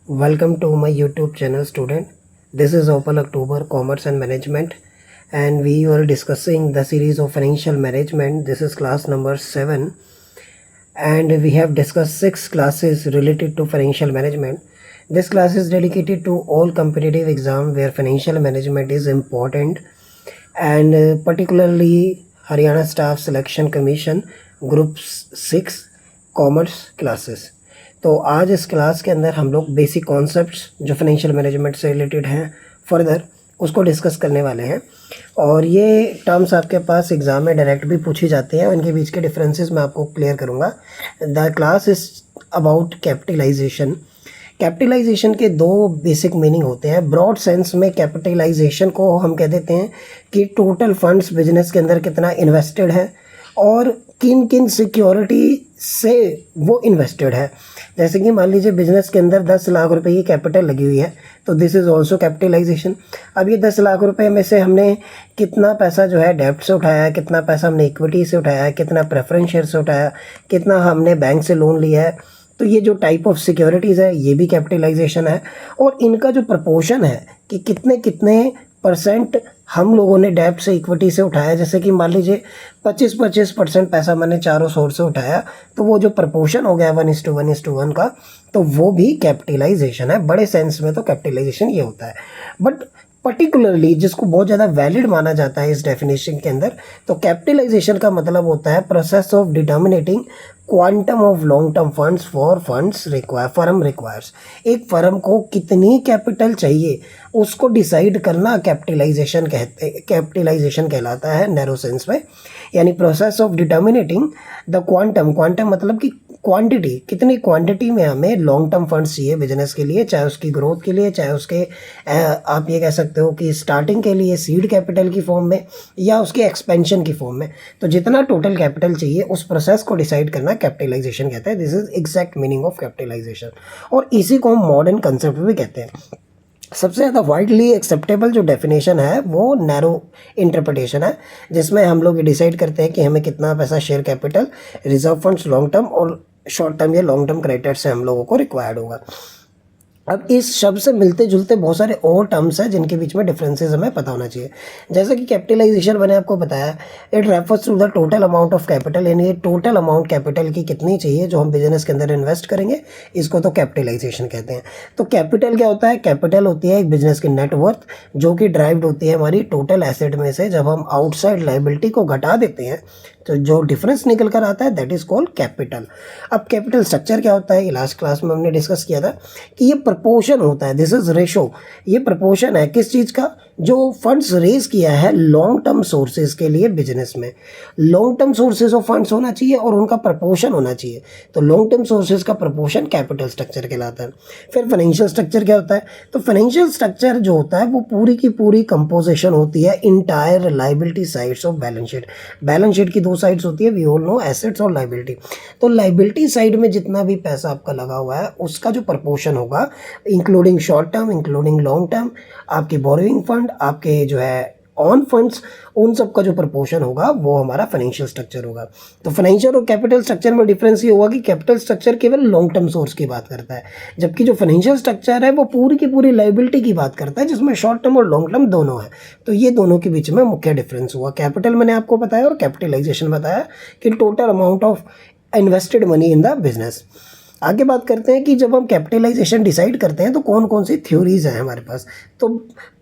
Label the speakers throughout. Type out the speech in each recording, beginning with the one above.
Speaker 1: Welcome to my YouTube channel, student. This is Opal October Commerce and Management, and we were discussing the series of financial management. This is class number 7, and we have discussed 6 classes related to financial management. This class is dedicated to all competitive exam where financial management is important, and particularly Haryana Staff Selection Commission Group 6 commerce classes. तो आज इस class के अंदर हम लोग basic concepts जो financial management से related हैं फर्दर उसको डिस्कस करने वाले हैं, और ये टर्म्स आपके पास एग्ज़ाम में डायरेक्ट भी पूछी जाती हैं, उनके बीच के डिफरेंसेस मैं आपको क्लियर करूँगा। The class is about capitalization. Capitalization के दो बेसिक मीनिंग होते हैं। ब्रॉड सेंस में कैपिटलाइजेशन को हम कह देते हैं कि टोटल फंड्स बिजनेस के अंदर कितना इन्वेस्टेड है और किन किन सिक्योरिटी से वो इन्वेस्टेड है। जैसे कि मान लीजिए बिजनेस के अंदर 10 लाख रुपए की कैपिटल लगी हुई है, तो दिस इज़ ऑल्सो कैपिटलाइजेशन। अब ये 10 लाख रुपए में से हमने कितना पैसा जो है डेब्ट से उठाया है, कितना पैसा हमने इक्विटी से उठाया है, कितना प्रेफरेंस शेयर से उठाया, कितना हमने बैंक से लोन लिया है, तो ये जो टाइप ऑफ सिक्योरिटीज़ है ये भी कैपिटलाइजेशन है। और इनका जो प्रपोर्शन है कि कितने कितने परसेंट हम लोगों ने डेब्ट से इक्विटी से उठाया, जैसे कि मान लीजिए 25% पैसा मैंने चारों सोर्स से उठाया, तो वो जो प्रपोर्शन हो गया 1:1 का, तो वो भी कैपिटलाइजेशन है। बड़े सेंस में तो कैपिटलाइजेशन ये होता है, बट पर्टिकुलरली जिसको बहुत ज़्यादा वैलिड माना जाता है इस डेफिनेशन के अंदर, तो कैपिटलाइजेशन का मतलब होता है process of determining quantum of long term funds for funds firm requires. एक फर्म को कितनी कैपिटल चाहिए उसको डिसाइड करना कैपिटलाइजेशन कहलाता है नैरो सेंस में। यानी process of determining the quantum मतलब कि क्वांटिटी, कितनी क्वांटिटी में हमें लॉन्ग टर्म फंड्स चाहिए बिजनेस के लिए, चाहे उसकी ग्रोथ के लिए, चाहे उसके आप ये कह सकते हो कि स्टार्टिंग के लिए सीड कैपिटल की फॉर्म में या उसके एक्सपेंशन की फॉर्म में। तो जितना टोटल कैपिटल चाहिए उस प्रोसेस को डिसाइड करना कैपिटलाइजेशन कहते हैं। This is exact meaning of capitalization, और इसी को हम मॉडर्न कंसेप्ट भी कहते हैं। सबसे ज़्यादा वाइडली एक्सेप्टेबल जो डेफिनेशन है वो नैरो इंटरप्रिटेशन है, जिसमें हम लोग ये डिसाइड करते हैं कि हमें कितना पैसा share capital, reserve funds long term और शॉर्ट टर्म या लॉन्ग टर्म क्रेडिट से हम लोगों को रिक्वायर्ड होगा। अब इस शब्द से मिलते जुलते बहुत सारे और टर्म्स हैं जिनके बीच में डिफरेंसेस हमें पता होना चाहिए। जैसे कि कैपिटलाइजेशन मैंने आपको बताया, it refers to the total amount of capital, यानी ये टोटल अमाउंट कैपिटल की कितनी चाहिए जो हम बिजनेस के अंदर इन्वेस्ट करेंगे, इसको तो कैपिटलाइजेशन कहते हैं। तो कैपिटल क्या होता है? कैपिटल होती है एक बिजनेस की नेटवर्थ जो कि ड्राइव्ड होती है हमारी टोटल एसेट में से। जब हम आउटसाइड लाइबिलिटी को घटा देते हैं तो जो डिफरेंस निकल कर आता है दैट इज कॉल्ड कैपिटल। अब कैपिटल स्ट्रक्चर क्या होता है, लास्ट क्लास में हमने डिस्कस किया था कि ये प्रपोर्शन होता है, दिस इज रेशो। ये प्रपोर्शन है किस चीज़ का? जो फंड्स रेज किया है लॉन्ग टर्म सोर्सेज के लिए बिजनेस में। Long term sources of funds होना चाहिए और उनका प्रपोर्शन होना चाहिए। तो लॉन्ग टर्म सोर्सेज का प्रपोर्शन कैपिटल स्ट्रक्चर कहलाता है। फिर फाइनेंशियल स्ट्रक्चर क्या होता है? तो फाइनेंशियल स्ट्रक्चर जो होता है वो पूरी की पूरी कंपोजिशन होती है entire liability sides of balance sheet. Balance sheet की दो साइड्स होती है, वी ऑल नो, एसेट्स और लाइबिलिटी। तो लाइबिलिटी साइड में जितना भी पैसा आपका लगा हुआ है उसका जो प्रपोर्शन होगा, including short term, including long term, आपके बोरोइंग फंड, आपके जो है ऑन फंड्स, उन सब का जो प्रपोर्शन होगा वो हमारा फाइनेंशियल स्ट्रक्चर होगा। तो फाइनेंशियल और कैपिटल स्ट्रक्चर में डिफरेंस ये होगा कि कैपिटल स्ट्रक्चर केवल लॉन्ग टर्म सोर्स की बात करता है, जबकि जो फाइनेंशियल स्ट्रक्चर है वो पूरी की पूरी लाइबिलिटी की बात करता है जिसमें शॉर्ट टर्म और लॉन्ग टर्म दोनों है। तो ये दोनों के बीच में मुख्य डिफरेंस हुआ। कैपिटल मैंने आपको बताया और कैपिटलाइजेशन बताया कि total amount of invested money in the business. आगे बात करते हैं कि जब हम कैपिटलाइजेशन डिसाइड करते हैं तो कौन कौन सी थ्योरीज हैं हमारे पास। तो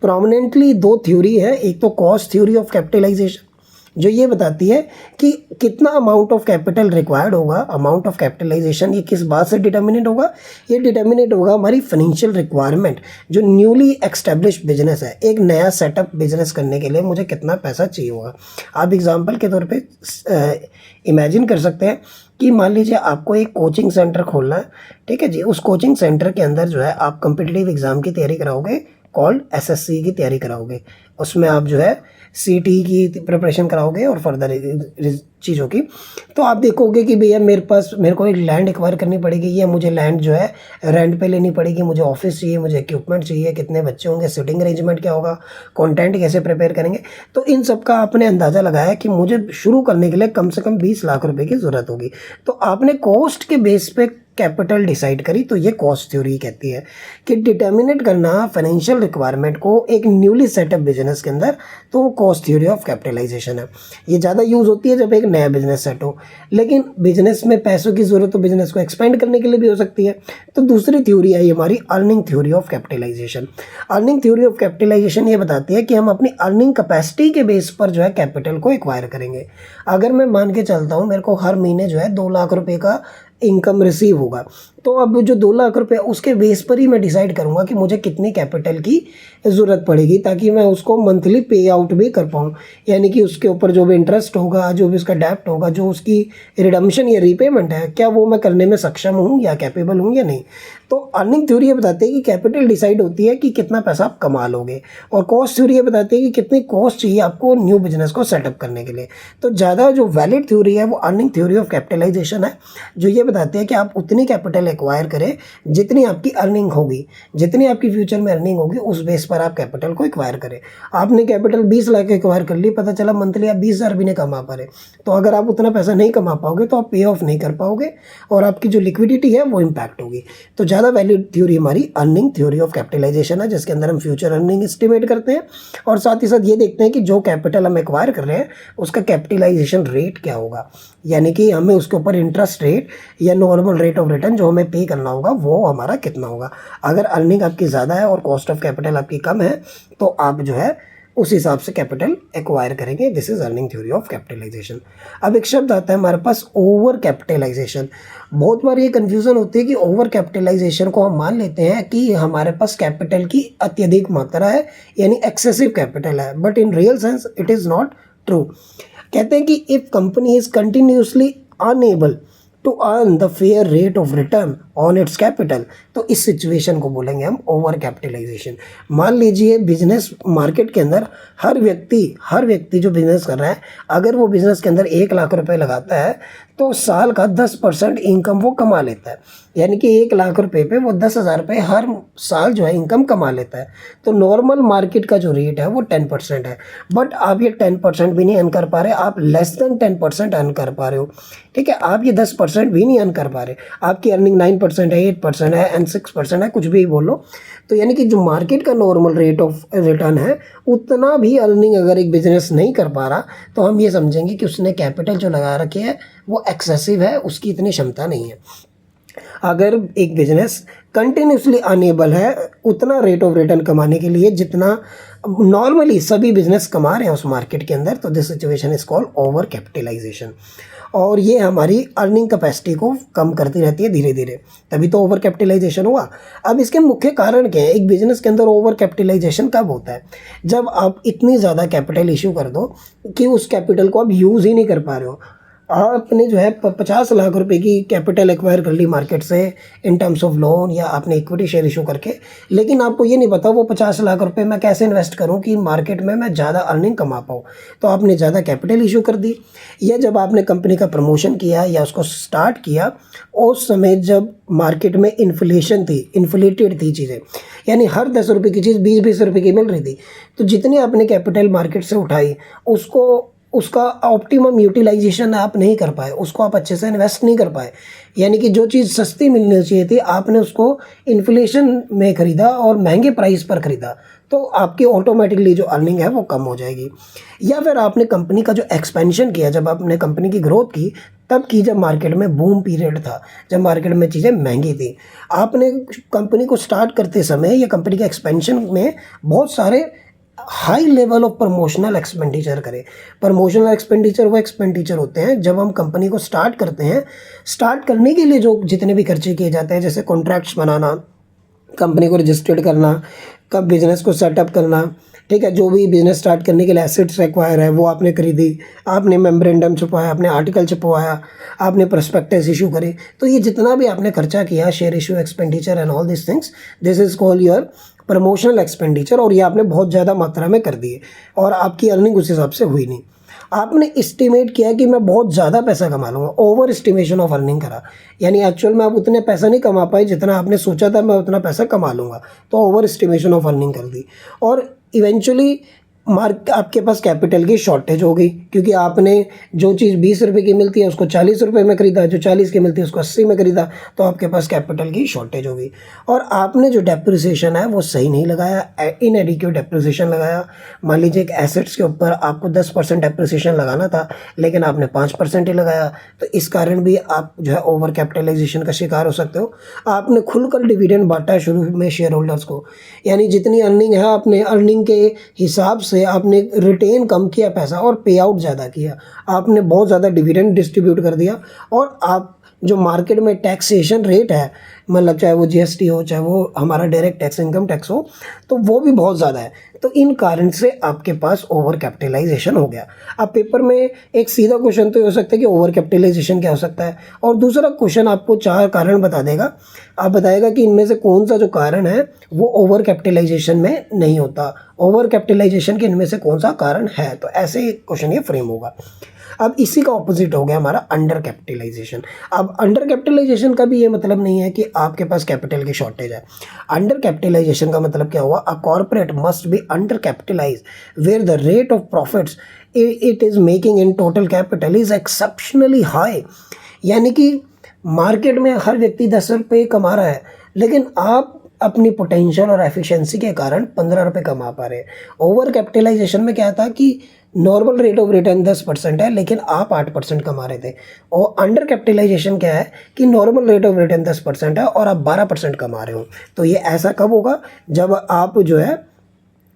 Speaker 1: प्रोमिनेंटली दो थ्योरी है। एक तो कॉस्ट थ्योरी ऑफ कैपिटलाइजेशन जो ये बताती है कि कितना अमाउंट ऑफ कैपिटल रिक्वायर्ड होगा। अमाउंट ऑफ कैपिटलाइजेशन ये किस बात से डिटर्मिनेट होगा? ये डिटर्मिनेट होगा हमारी फाइनेंशियल रिक्वायरमेंट। जो न्यूली एक्स्टेब्लिश बिजनेस है, एक नया सेटअप बिजनेस करने के लिए मुझे कितना पैसा चाहिए होगा। आप एग्जांपल के तौर पे इमेजिन कर सकते हैं कि मान लीजिए आपको एक कोचिंग सेंटर खोलना है, ठीक है जी। उस कोचिंग सेंटर के अंदर जो है आप कॉम्पिटिटिव एग्जाम की तैयारी कराओगे, कॉल्ड एसएससी की तैयारी कराओगे, उसमें आप जो है सीटी की प्रिपरेशन कराओगे और फर्दर चीज़ों की, तो आप देखोगे कि भैया मेरे को एक लैंड एक्वायर करनी पड़ेगी, या मुझे लैंड जो है रेंट पे लेनी पड़ेगी, मुझे ऑफिस चाहिए, मुझे इक्विपमेंट चाहिए, कितने बच्चे होंगे, सिटिंग अरेंजमेंट क्या होगा, कंटेंट कैसे प्रिपेयर करेंगे। तो इन सब का आपने अंदाज़ा लगाया कि मुझे शुरू करने के लिए कम से कम 20 लाख रुपए की ज़रूरत होगी। तो आपने कॉस्ट के बेस पे कैपिटल डिसाइड करी। तो ये कॉस्ट थ्योरी कहती है कि डिटर्मिनेट करना फाइनेंशियल रिक्वायरमेंट को एक न्यूली सेटअप बिजनेस के अंदर, तो वो कॉस्ट थ्योरी ऑफ कैपिटलाइजेशन है। ये ज़्यादा यूज़ होती है जब एक नया बिजनेस सेट हो, लेकिन बिजनेस में पैसों की ज़रूरत तो बिजनेस को एक्सपेंड करने के लिए भी हो सकती है। तो दूसरी थ्योरी आई हमारी earning theory of capitalization. Earning theory of capitalization ये बताती है कि हम अपनी अर्निंग कैपेसिटी के बेस पर जो है कैपिटल को एक्वायर करेंगे। अगर मैं मान के चलता हूँ मेरे को हर महीने जो है 2 लाख रुपए का इनकम रिसीव होगा, तो अब जो 2 लाख रुपए उसके बेस पर ही मैं डिसाइड करूँगा कि मुझे कितनी कैपिटल की ज़रूरत पड़ेगी, ताकि मैं उसको मंथली पे आउट भी कर पाऊँ। यानी कि उसके ऊपर जो भी इंटरेस्ट होगा, जो भी उसका डेब्ट होगा, जो उसकी रिडम्पशन या रीपेमेंट है, क्या वो मैं करने में सक्षम हूँ या कैपेबल हूँ या नहीं। तो अर्निंग थ्योरी ये बताती है कि कैपिटल डिसाइड होती है कि कितना पैसा आप कमा लोगे, और कॉस्ट थ्योरी ये बताती है कि कितनी कॉस्ट चाहिए आपको न्यू बिजनेस को सेटअप करने के लिए। तो ज़्यादा जो वैलिड थ्योरी है वो अर्निंग थ्योरी ऑफ कैपिटलाइजेशन है, जो ये बताते हैं कि आप उतनी कैपिटल एक्वायर करें जितनी आपकी अर्निंग होगी, जितनी आपकी फ्यूचर में अर्निंग होगी उस बेस पर आप कैपिटल को एक्वायर करें। आपने कैपिटल 20 लाख एक्वायर कर ली, पता चला मंथली आप 20,000 भी नहीं कमा पा रहे, तो अगर आप उतना पैसा नहीं कमा पाओगे तो आप पे ऑफ नहीं कर पाओगे और आपकी जो लिक्विडिटी है वो इम्पैक्ट होगी। तो ज़्यादा वैलिड थ्योरी हमारी अर्निंग थ्योरी ऑफ कैपिटलाइजेशन है, जिसके अंदर हम फ्यूचर अर्निंग एस्टिमेट करते हैं और साथ ही साथ ये देखते हैं कि जो कैपिटल हम एक्वायर कर रहे हैं उसका कैपिटलाइजेशन रेट क्या होगा, यानी कि हमें उसके ऊपर इंटरेस्ट रेट या नॉर्मल रेट ऑफ रिटर्न जो हमें पे करना होगा वो हमारा कितना होगा। अगर अर्निंग आपकी ज़्यादा है और कॉस्ट ऑफ कैपिटल आपकी कम है तो आप जो है उस हिसाब से कैपिटल एक्वायर करेंगे। This is earning theory of capitalization. अब एक शब्द आता है हमारे पास ओवर कैपिटलाइजेशन। बहुत बार ये कन्फ्यूज़न होती है कि ओवर कैपिटलाइजेशन को हम मान लेते हैं कि हमारे पास कैपिटल की अत्यधिक मात्रा है, यानी एक्सेसिव कैपिटल है, but in real sense it is not true. कहते हैं कि if company is continuously unable to earn the fair rate of return on its capital, तो इस सिचुएशन को बोलेंगे हम ओवर कैपिटलाइजेशन। मान लीजिए बिजनेस मार्केट के अंदर हर व्यक्ति जो बिजनेस कर रहा है, अगर वो बिजनेस के अंदर 1 लाख रुपए लगाता है तो साल का 10% इनकम वो कमा लेता है, यानी कि 1 लाख रुपए पे वो 10,000 रुपये हर साल जो है इनकम कमा लेता है। तो नॉर्मल मार्केट का जो रेट है वो 10% है, बट आप ये 10% भी नहीं अर्न कर पा रहे, आप लेस देन 10% अर्न कर पा रहे हो। ठीक है, आप ये 10% भी नहीं अर्न कर पा रहे, आपकी अर्निंग 9% है, 8% है एंड 6% है, कुछ भी बोलो। तो यानी कि जो मार्केट का नॉर्मल रेट ऑफ रिटर्न है उतना भी अर्निंग अगर एक बिजनेस नहीं कर पा रहा तो हम ये समझेंगे कि उसने कैपिटल जो लगा रखी है वो एक्सेसिव है, उसकी इतनी क्षमता नहीं है। अगर एक बिजनेस कंटिन्यूसली अनेबल है उतना रेट ऑफ रिटर्न कमाने के लिए जितना नॉर्मली सभी बिजनेस कमा रहे हैं उस मार्केट के अंदर, तो this situation is called over capitalization. और ये हमारी अर्निंग कैपेसिटी को कम करती रहती है धीरे धीरे, तभी तो ओवर कैपिटलाइजेशन हुआ। अब इसके मुख्य कारण क्या है? एक बिजनेस के अंदर ओवर कैपिटलाइजेशन कब होता है? जब आप इतनी ज़्यादा कैपिटल इशू कर दो कि उस कैपिटल को आप यूज़ ही नहीं कर पा रहे हो। आपने जो है 50 लाख रुपए की कैपिटल एक्वायर कर ली मार्केट से इन टर्म्स ऑफ लोन या आपने इक्विटी शेयर इशू करके, लेकिन आपको ये नहीं पता वो 50 लाख रुपए मैं कैसे इन्वेस्ट करूं कि मार्केट में मैं ज़्यादा अर्निंग कमा पाऊँ। तो आपने ज़्यादा कैपिटल इशू कर दी, या जब आपने कंपनी का प्रमोशन किया या उसको स्टार्ट किया उस समय जब मार्केट में इन्फ्लेशन थी, इन्फ्लेटेड थी चीज़ें, यानी हर 10 रुपये की चीज़ 20-20 रुपये की मिल रही थी, तो जितनी आपने कैपिटल मार्केट से उठाई उसका ऑप्टिमम यूटिलाइजेशन आप नहीं कर पाए, उसको आप अच्छे से इन्वेस्ट नहीं कर पाए। यानी कि जो चीज़ सस्ती मिलनी चाहिए थी आपने उसको इन्फ्लेशन में ख़रीदा और महंगे प्राइस पर ख़रीदा, तो आपकी ऑटोमेटिकली जो अर्निंग है वो कम हो जाएगी। या फिर आपने कंपनी का जो एक्सपेंशन किया, जब आपने कंपनी की ग्रोथ की तब की, जब मार्केट में बूम पीरियड था, जब मार्केट में चीज़ें महंगी थी, आपने कंपनी को स्टार्ट करते समय या कंपनी के एक्सपेंशन में बहुत सारे high level of promotional expenditure करें। प्रमोशनल एक्सपेंडिचर वो एक्सपेंडिचर होते हैं जब हम कंपनी को स्टार्ट करते हैं, स्टार्ट करने के लिए जो जितने भी खर्चे किए जाते हैं, जैसे कॉन्ट्रैक्ट्स बनाना, कंपनी को रजिस्टर्ड करना, कब बिज़नेस को सेटअप करना, ठीक है, जो भी बिज़नेस स्टार्ट करने के लिए एसेट्स रिक्वायर है वो आपने खरीदी, आपने मेमोरेंडम छपवाया, आपने आर्टिकल छपवाया, आपने प्रोस्पेक्टस इशू करे, तो ये जितना भी आपने खर्चा किया, share issue expenditure and all this things, this is called your promotional expenditure, और ये आपने बहुत ज़्यादा मात्रा में कर दिए और आपकी अर्निंग उस हिसाब से हुई नहीं। आपने एस्टिमेट किया कि मैं बहुत ज़्यादा पैसा कमा लूँगा, ओवर एस्टिमेशन ऑफ अर्निंग करा, यानी एक्चुअल में आप उतने पैसा नहीं कमा पाए जितना आपने सोचा था मैं उतना पैसा कमा लूँगा, तो ओवर एस्टिमेशन ऑफ अर्निंग कर दी और इवेंचुअली आपके पास कैपिटल की शॉर्टेज हो गई, क्योंकि आपने जो चीज़ 20 रुपये की मिलती है उसको 40 रुपये में खरीदा, जो 40 की मिलती है उसको 80 में खरीदा, तो आपके पास कैपिटल की शॉर्टेज हो गई। और आपने जो डेप्रिसिएशन है वो सही नहीं लगाया, इनएडिक्वेट डेप्रिसिएशन लगाया। मान लीजिए एक एसेट्स के ऊपर आपको 10% डेप्रिसिएशन लगाना था लेकिन आपने 5% ही लगाया, तो इस कारण भी आप जो है ओवर कैपिटलाइजेशन का शिकार हो सकते हो। आपने खुलकर डिविडेंड बांटा है शुरू में शेयर होल्डर्स को, यानी जितनी अर्निंग है आपने अर्निंग के हिसाब से आपने रिटेन कम किया पैसा और पे आउट ज़्यादा किया, आपने बहुत ज़्यादा डिविडेंड डिस्ट्रीब्यूट कर दिया। और आप जो मार्केट में टैक्सेशन रेट है, मतलब चाहे वो जीएसटी हो चाहे वो हमारा डायरेक्ट टैक्स इनकम टैक्स हो, तो वो भी बहुत ज़्यादा है, तो इन कारण से आपके पास ओवर कैपिटलाइजेशन हो गया। अब पेपर में एक सीधा क्वेश्चन तो हो सकता है कि ओवर कैपिटलाइजेशन क्या हो सकता है, और दूसरा क्वेश्चन आपको 4 कारण बता देगा, आप बताएगा कि इनमें से कौन सा जो कारण है वो ओवर कैपिटलाइजेशन में नहीं होता, ओवर कैपिटलाइजेशन के इनमें से कौन सा कारण है, तो ऐसे क्वेश्चन ये फ्रेम होगा। अब इसी का ऑपोजिट हो गया हमारा अंडर कैपिटलाइजेशन। अब अंडर कैपिटलाइजेशन का भी ये मतलब नहीं है कि आपके पास कैपिटल की शॉर्टेज है। अंडर कैपिटलाइजेशन का मतलब क्या हुआ, a corporate must be undercapitalise where the rate of profits it is making in total capital is exceptionally high, यानी कि मार्केट में हर व्यक्ति 10 रुपये कमा रहा है लेकिन आप अपनी पोटेंशियल और एफिशिएंसी के कारण 15 रुपये कमा पा रहे हैं। ओवर कैपिटलाइजेशन में क्या था कि नॉर्मल रेट ऑफ रिटर्न 10% है लेकिन आप 8% कमा रहे थे, और अंडर कैपिटलाइजेशन क्या है कि नॉर्मल रेट ऑफ रिटर्न 10% है और आप 12% कमा रहे हो। तो ये ऐसा कब होगा, जब आप जो है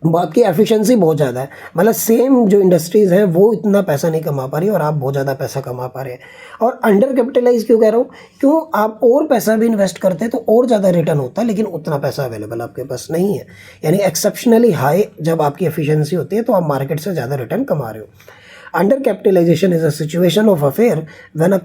Speaker 1: बाकी एफिशिएंसी बहुत ज़्यादा है, मतलब सेम जो इंडस्ट्रीज़ हैं वो इतना पैसा नहीं कमा पा रही और आप बहुत ज़्यादा पैसा कमा पा रहे हैं। और अंडर कैपिटलाइज क्यों कह रहा हूँ, क्यों आप और पैसा भी इन्वेस्ट करते हैं तो और ज़्यादा रिटर्न होता है लेकिन उतना पैसा अवेलेबल आपके पास नहीं है, यानी एक्सेप्शनली हाई जब आपकी एफिशिएंसी होती है तो आप मार्केट से ज़्यादा रिटर्न कमा रहे हो। Under capitalization is a situation of affair when a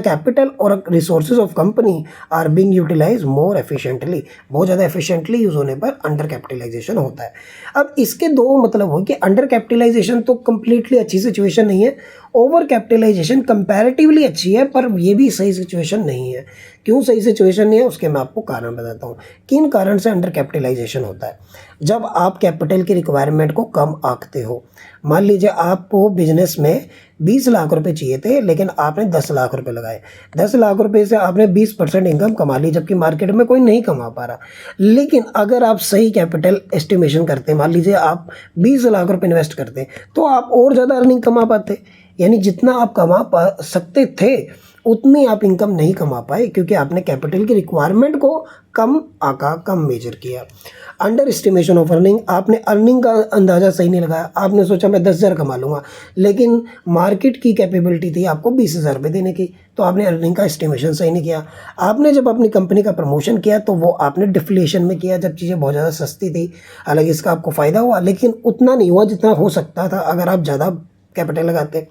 Speaker 1: capital or a resources of company are being utilized more efficiently, बहुत ज़्यादा efficiently यूज़ होने पर अंडर कैपिटलाइजेशन होता है। अब इसके दो मतलब हो कि अंडर कैपिटलाइजेशन तो कम्प्लीटली अच्छी सिचुएशन नहीं है, ओवर कैपिटलाइजेशन कंपैरेटिवली अच्छी है, पर ये भी सही सिचुएशन नहीं है। क्यों सही सिचुएशन नहीं है उसके मैं आपको कारण बताता हूँ। किन कारण से अंडर कैपिटलाइजेशन होता है, जब आप कैपिटल की रिक्वायरमेंट को कम आंकते हो। मान लीजिए आपको बिजनेस में 20 लाख रुपए चाहिए थे लेकिन आपने 10 लाख रुपए लगाए, 10 लाख रुपए से आपने 20% इनकम कमा ली, जबकि मार्केट में कोई नहीं कमा पा रहा। लेकिन अगर आप सही कैपिटल एस्टिमेशन करते, मान लीजिए आप 20 लाख रुपए इन्वेस्ट करते तो आप और ज़्यादा अर्निंग कमा पाते, यानी जितना आप कमा पा सकते थे उतनी आप इनकम नहीं कमा पाए क्योंकि आपने कैपिटल की रिक्वायरमेंट को कम आका, कम मेजर किया। अंडर एस्टिमेशन ऑफ अर्निंग, आपने अर्निंग का अंदाज़ा सही नहीं लगाया, आपने सोचा मैं 10,000 कमा लूँगा लेकिन मार्केट की कैपेबिलिटी थी आपको 20,000 रुपये देने की, तो आपने अर्निंग का एस्टिमेशन सही नहीं किया। आपने जब अपनी कंपनी का प्रमोशन किया तो वो आपने डिफ्लेशन में किया जब चीज़ें बहुत ज़्यादा सस्ती थी, हालांकि इसका आपको फ़ायदा हुआ लेकिन उतना नहीं हुआ जितना हो सकता था अगर आप ज़्यादा कैपिटल लगाते।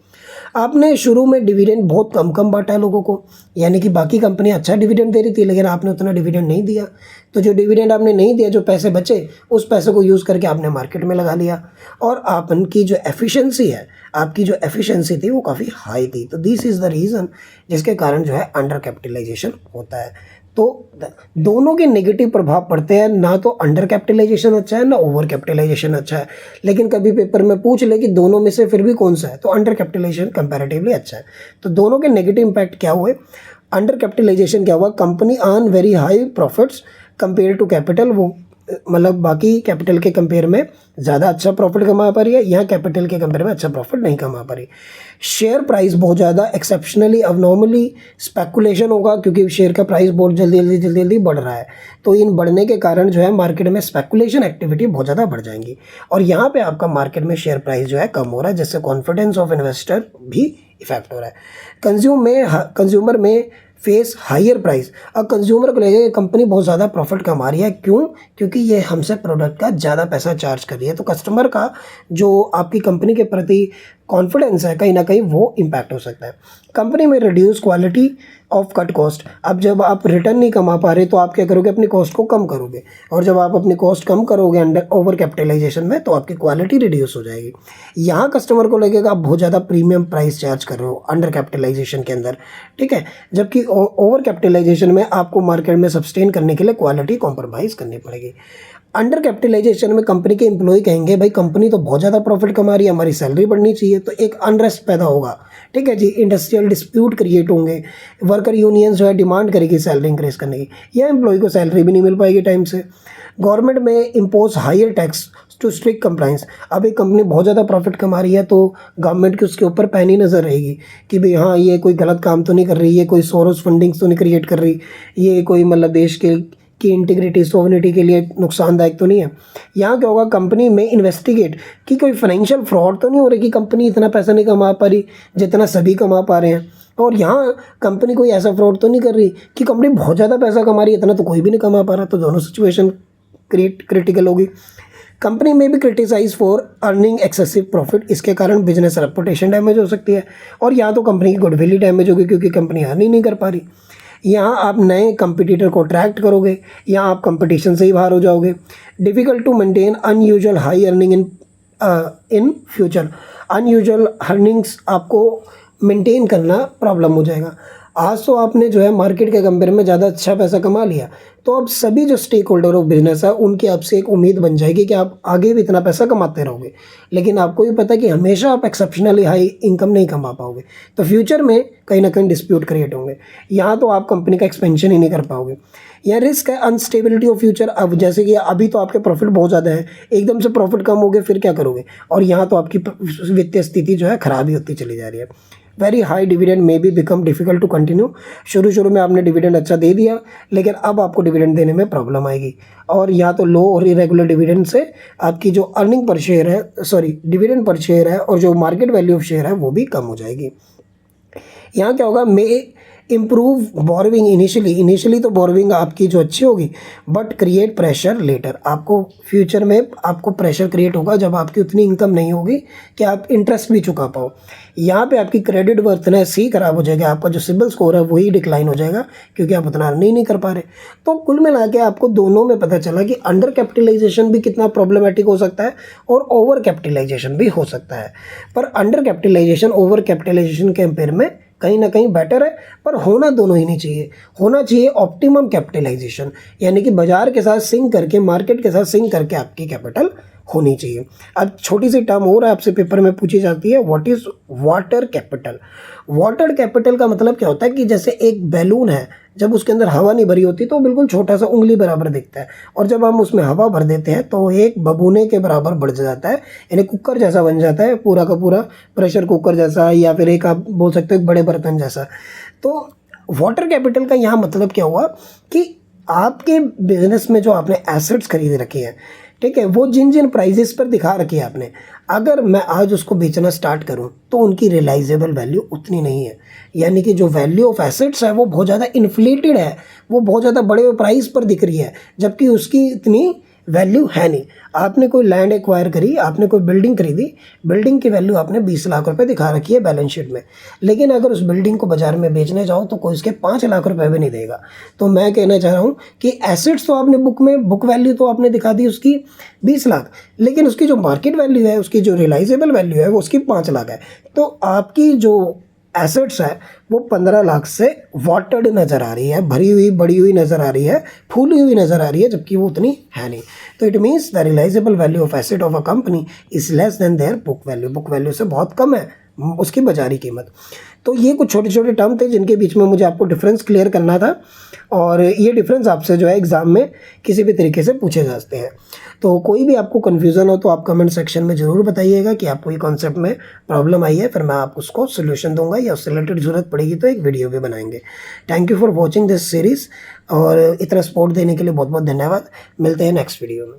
Speaker 1: आपने शुरू में डिविडेंड बहुत कम कम बांटा है लोगों को, यानी कि बाकी कंपनियां अच्छा डिविडेंड दे रही थी लेकिन आपने उतना डिविडेंड नहीं दिया, तो जो डिविडेंड आपने नहीं दिया, जो पैसे बचे उस पैसे को यूज़ करके आपने मार्केट में लगा लिया और आपकी जो एफिशिएंसी है, आपकी जो एफिशिएंसी थी वो काफ़ी हाई थी। तो दिस इज़ द रीज़न जिसके कारण जो है अंडर कैपिटलाइजेशन होता है। तो दोनों के नेगेटिव प्रभाव पड़ते हैं, ना तो अंडर कैपिटलाइजेशन अच्छा है ना ओवर कैपिटलाइजेशन अच्छा है, लेकिन कभी पेपर में पूछ ले कि दोनों में से फिर भी कौन सा है, तो अंडर कैपिटलाइजेशन कंपैरेटिवली अच्छा है। तो दोनों के नेगेटिव इम्पैक्ट क्या हुए, अंडर कैपिटलाइजेशन क्या हुआ, company earn very high profits compare to capital, वो मतलब बाकी कैपिटल के कंपेयर में ज़्यादा अच्छा प्रॉफिट कमा पा रही है, यहाँ कैपिटल के कंपेयर में अच्छा प्रॉफिट नहीं कमा पा रही। शेयर प्राइस बहुत ज़्यादा एक्सेप्शनली अबनॉर्मली स्पेकुलेशन होगा क्योंकि शेयर का प्राइस बहुत जल्दी बढ़ रहा है, तो इन बढ़ने के कारण जो है मार्केट में स्पेकुलेशन एक्टिविटी बहुत ज़्यादा बढ़ जाएंगी और यहाँ पे आपका मार्केट में शेयर प्राइस जो है कम हो रहा है, जिससे कॉन्फिडेंस ऑफ इन्वेस्टर भी इफेक्ट हो रहा है। कंज्यूमर में फेस हायर प्राइस, अब कंज्यूमर को लगेगा कंपनी बहुत ज़्यादा प्रॉफिट कमा रही है, क्यों, क्योंकि ये हमसे प्रोडक्ट का ज़्यादा पैसा चार्ज कर रही है, तो कस्टमर का जो आपकी कंपनी के प्रति कॉन्फिडेंस है कहीं ना कहीं वो इम्पैक्ट हो सकता है। कंपनी में reduce quality of cut cost. अब जब आप रिटर्न नहीं कमा पा रहे तो आप क्या करोगे, अपनी कॉस्ट को कम करोगे, और जब आप अपनी कॉस्ट कम करोगे अंडर ओवर कैपिटलाइजेशन में, तो आपकी क्वालिटी रिड्यूस हो जाएगी। यहाँ कस्टमर को लगेगा आप बहुत ज़्यादा प्रीमियम प्राइस चार्ज कर रहे हो अंडर कैपिटलाइजेशन के अंदर, ठीक है, जबकि ओवर कैपिटलाइजेशन में आपको मार्केट में सस्टेन करने के लिए क्वालिटी कॉम्प्रोमाइज़ करनी पड़ेगी। अंडर कैपिटलाइजेशन में कंपनी के एम्प्लॉय कहेंगे भाई कंपनी तो बहुत ज़्यादा प्रॉफिट कमा रही है, हमारी सैलरी बढ़नी चाहिए, तो एक अनरेस्ट पैदा होगा, ठीक है जी। इंडस्ट्रियल डिस्प्यूट क्रिएट होंगे, वर्कर यूनियन जो है डिमांड करेगी सैलरी इंक्रीज करने की, या एम्प्लॉय को सैलरी भी नहीं मिल पाएगी टाइम से। गवर्नमेंट में impose higher tax to strict compliance. अब एक कंपनी बहुत ज़्यादा प्रॉफिट कमा रही है तो गवर्नमेंट की उसके ऊपर पैनी नज़र रहेगी कि भाई हाँ ये कोई गलत काम तो नहीं कर रही, ये कोई सोरोस फंडिंग्स तो नहीं क्रिएट कर रही, ये कोई मतलब देश के की इंटीग्रिटी सोवनिटी के लिए नुकसानदायक तो नहीं है। यहाँ क्या होगा, कंपनी में इन्वेस्टिगेट कि कोई फाइनेंशियल फ्रॉड तो नहीं हो रही कि कंपनी इतना पैसा नहीं कमा पा रही जितना सभी कमा पा रहे हैं, और यहाँ कंपनी कोई ऐसा फ्रॉड तो नहीं कर रही कि कंपनी बहुत ज़्यादा पैसा कमा रही है, इतना तो कोई भी नहीं कमा पा रहा, तो दोनों सिचुएशन क्रिटिकल होगी। कंपनी में भी criticise for earning excessive profit, इसके कारण बिजनेस रेपुटेशन डैमेज हो सकती है, और या तो कंपनी की गुडविल ही डैमेज होगी क्योंकि कंपनी अर्न ही नहीं कर पा रही। यहाँ आप नए कंपटीटर को अट्रैक्ट करोगे, यहाँ आप कंपटीशन से ही बाहर हो जाओगे। Difficult to maintain unusual high earning in future. Unusual earnings आपको मेंटेन करना प्रॉब्लम हो जाएगा। आज तो आपने जो है मार्केट के कंपेयर में ज़्यादा अच्छा पैसा कमा लिया, तो अब सभी जो स्टेक होल्डर ऑफ बिजनेस है उनकी आपसे एक उम्मीद बन जाएगी कि आप आगे भी इतना पैसा कमाते रहोगे, लेकिन आपको भी पता है कि हमेशा आप एक्सेप्शनली हाई इनकम नहीं कमा पाओगे, तो फ्यूचर में कहीं ना कहीं डिस्प्यूट क्रिएट होंगे। यहाँ तो आप कंपनी का एक्सपेंशन ही नहीं कर पाओगे। यहाँ रिस्क है अनस्टेबिलिटी ऑफ फ्यूचर। अब जैसे कि अभी तो आपके प्रॉफिट बहुत ज़्यादा है, एकदम से प्रॉफिट कम हो गए फिर क्या करोगे, और यहाँ तो आपकी वित्तीय स्थिति जो है खराब ही होती चली जा रही है। Very high dividend may be become difficult to continue. शुरू में आपने डिविडेंड अच्छा दे दिया, लेकिन अब आपको डिविडेंड देने में प्रॉब्लम आएगी, और या तो लो और इरेगुलर डिविडेंड से आपकी जो अर्निंग पर शेयर है, डिविडेंड पर शेयर है, और जो मार्केट वैल्यू ऑफ शेयर है वो भी कम हो जाएगी। यहाँ क्या होगा, मे इम्प्रूव बोरोविंग इनिशियली तो बोरोविंग आपकी जो अच्छी होगी, बट क्रिएट प्रेशर लेटर। आपको फ्यूचर में आपको प्रेशर क्रिएट होगा जब आपकी उतनी इनकम नहीं होगी कि आप इंटरेस्ट भी चुका पाओ। यहाँ पे आपकी क्रेडिट वर्थनेस ही खराब हो जाएगा, आपका जो सिबिल स्कोर है वही डिक्लाइन हो जाएगा क्योंकि आप उतना अर्न ही नहीं कर पा रहे। तो कुल मिला के आपको दोनों में पता चला कि अंडर कैपिटलाइजेशन भी कितना प्रॉब्लमेटिक हो सकता है और ओवर कैपिटलाइजेशन भी हो सकता है। पर अंडर कैपिटलाइजेशन ओवर कैपिटलाइजेशन के कंपेयर में कहीं ना कहीं बेटर है, पर होना दोनों ही नहीं चाहिए। होना चाहिए ऑप्टिमम कैपिटलाइजेशन, यानी कि बाजार के साथ सिंक करके, मार्केट के साथ सिंक करके आपकी कैपिटल होनी चाहिए। अब छोटी सी टर्म और आपसे पेपर में पूछी जाती है, what is water capital. Water capital का मतलब क्या होता है कि जैसे एक बैलून है, जब उसके अंदर हवा नहीं भरी होती तो वो बिल्कुल छोटा सा उंगली बराबर दिखता है, और जब हम उसमें हवा भर देते हैं तो एक बबूने के बराबर बढ़ जाता है, यानी कुकर जैसा बन जाता है, पूरा का पूरा प्रेशर कुकर जैसा, या फिर एक आप बोल सकते हो एक बड़े बर्तन जैसा। तो वाटर कैपिटल का यहाँ मतलब क्या हुआ कि आपके बिजनेस में जो आपने एसेट्स खरीद रखे हैं, ठीक है, वो जिन जिन प्राइजेस पर दिखा रखी है आपने, अगर मैं आज उसको बेचना स्टार्ट करूं तो उनकी रियलाइजेबल वैल्यू उतनी नहीं है, यानी कि जो वैल्यू ऑफ एसेट्स है वो बहुत ज़्यादा इन्फ्लेटेड है, वो बहुत ज़्यादा बड़े प्राइस पर दिख रही है, जबकि उसकी इतनी वैल्यू है नहीं। आपने कोई लैंड एक्वायर करी, आपने कोई बिल्डिंग खरीदी, बिल्डिंग की वैल्यू आपने 20 लाख रुपए दिखा रखी है बैलेंस शीट में, लेकिन अगर उस बिल्डिंग को बाजार में बेचने जाओ तो कोई उसके 5 लाख रुपए भी नहीं देगा। तो मैं कहना चाह रहा हूँ कि एसेट्स तो आपने बुक वैल्यू तो आपने दिखा दी उसकी 20 लाख, लेकिन उसकी जो मार्केट वैल्यू है, उसकी जो रियलाइजेबल वैल्यू है वो उसकी 5 लाख है। तो आपकी जो एसेट्स है वो 15 लाख से वाटर्ड नज़र आ रही है, भरी हुई बड़ी हुई नज़र आ रही है, फूली हुई नज़र आ रही है, जबकि वो उतनी है नहीं। तो it means the realisable value of asset of a company is less than their book value. Book value से बहुत कम है उसकी बाजारी कीमत। तो ये कुछ छोटे छोटे टर्म थे जिनके बीच में मुझे आपको डिफरेंस क्लियर करना था, और ये डिफरेंस आपसे जो है एग्ज़ाम में किसी भी तरीके से पूछे जाते हैं। तो कोई भी आपको कन्फ्यूज़न हो तो आप कमेंट सेक्शन में ज़रूर बताइएगा कि आपको ये कॉन्सेप्ट में प्रॉब्लम आई है, फिर मैं आपको उसको सोल्यूशन दूंगा, या उससे रिलेटेड ज़रूरत पड़ेगी तो एक वीडियो भी बनाएंगे। Thank you for watching this series, और इतना सपोर्ट देने के लिए बहुत बहुत धन्यवाद। मिलते हैं नेक्स्ट वीडियो में।